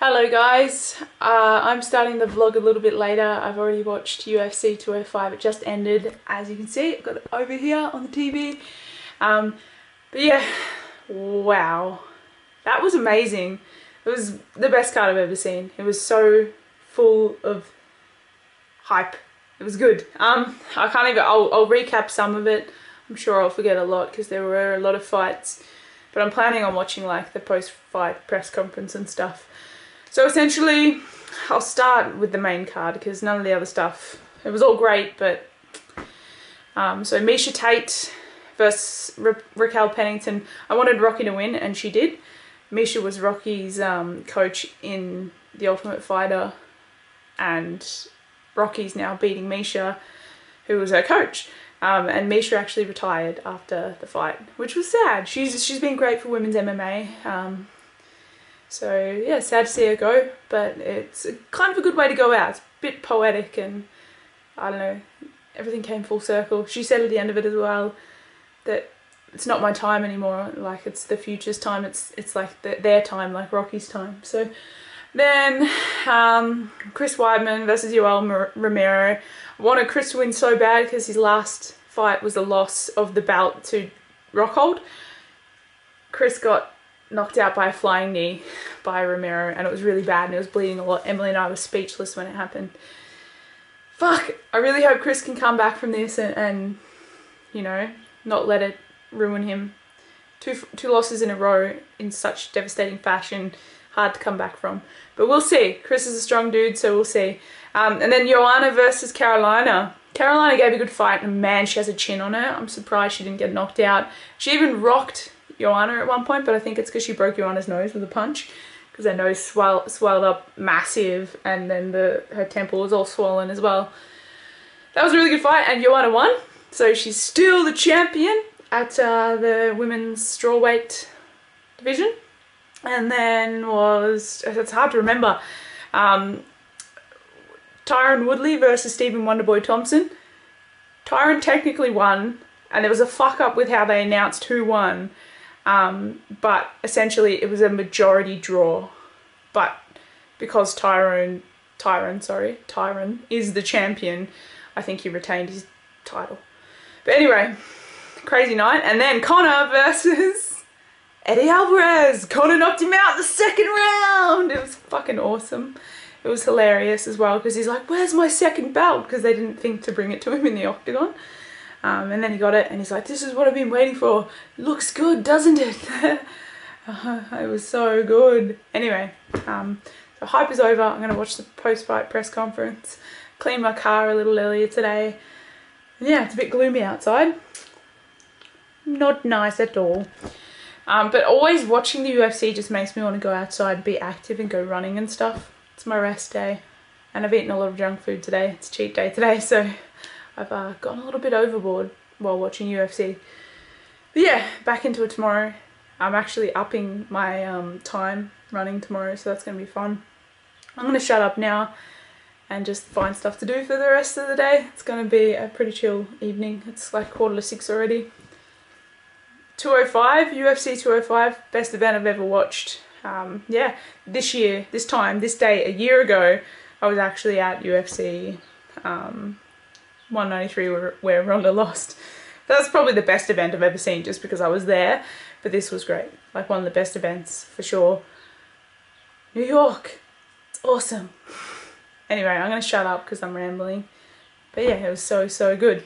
Hello guys, I'm starting the vlog a little bit later. I've already watched UFC 205, it just ended, as you can see. I've got it over here on the TV. But yeah, wow, that was amazing. It was the best card I've ever seen. It was so full of hype. It was good. I can't even, I'll recap some of it. I'm sure I'll forget a lot because there were a lot of fights. But I'm planning on watching like the post-fight press conference and stuff. So essentially, I'll start with the main card because none of the other stuff, it was all great, but so Miesha Tate versus Raquel Pennington. I wanted Rocky to win and she did. Miesha was Rocky's coach in The Ultimate Fighter, and Rocky's now beating Miesha, who was her coach. And Miesha actually retired after the fight, which was sad. She's been great for women's MMA. So yeah, sad to see her go, but it's kind of a good way to go out. It's a bit poetic and I don't know, everything came full circle. She said at the end of it as well that it's not my time anymore, like it's the future's time, it's like their time, like Rocky's time. So then Chris Weidman versus Yoel Romero. I wanted Chris to win so bad because his last fight was the loss of the belt to Rockhold. Chris got knocked out by a flying knee by Romero and it was really bad and it was bleeding a lot. Emily and I were speechless when it happened. Fuck, I really hope Chris can come back from this and you know, not let it ruin him. Two losses in a row in such devastating fashion, hard to come back from. But we'll see. Chris is a strong dude, so we'll see. And then Joanna versus Carolina. Carolina gave a good fight and man, she has a chin on her. I'm surprised she didn't get knocked out. She even rocked Joanna at one point, but I think it's because she broke Joanna's nose with a punch, because her nose swelled up massive and then her temple was all swollen as well. That was a really good fight and Joanna won, so she's still the champion at the women's strawweight division. And then it's hard to remember, Tyron Woodley versus Stephen Wonderboy Thompson. Tyron technically won and there was a fuck up with how they announced who won. But essentially it was a majority draw, but because Tyron is the champion, I think he retained his title. But anyway, crazy night. And then Conor versus Eddie Alvarez. Conor knocked him out in the second round. It was fucking awesome. It was hilarious as well because he's like, where's my second belt? Because they didn't think to bring it to him in the octagon. And then he got it and he's like, this is what I've been waiting for. Looks good, doesn't it? It was so good. Anyway, so hype is over. I'm going to watch the post-fight press conference. Cleaned my car a little earlier today. And yeah, it's a bit gloomy outside. Not nice at all. But always watching the UFC just makes me want to go outside, be active and go running and stuff. It's my rest day. And I've eaten a lot of junk food today. It's cheat day today, so I've gone a little bit overboard while watching UFC. But yeah, back into it tomorrow. I'm actually upping my time running tomorrow, so that's going to be fun. I'm going to shut up now and just find stuff to do for the rest of the day. It's going to be a pretty chill evening. It's like 5:45 already. 205, UFC 205, best event I've ever watched. Yeah, this day, a year ago, I was actually at UFC 193 where Ronda lost. That's probably the best event I've ever seen just because I was there, but this was great. Like one of the best events for sure. New York, it's awesome. Anyway, I'm going to shut up because I'm rambling. But yeah, it was so good.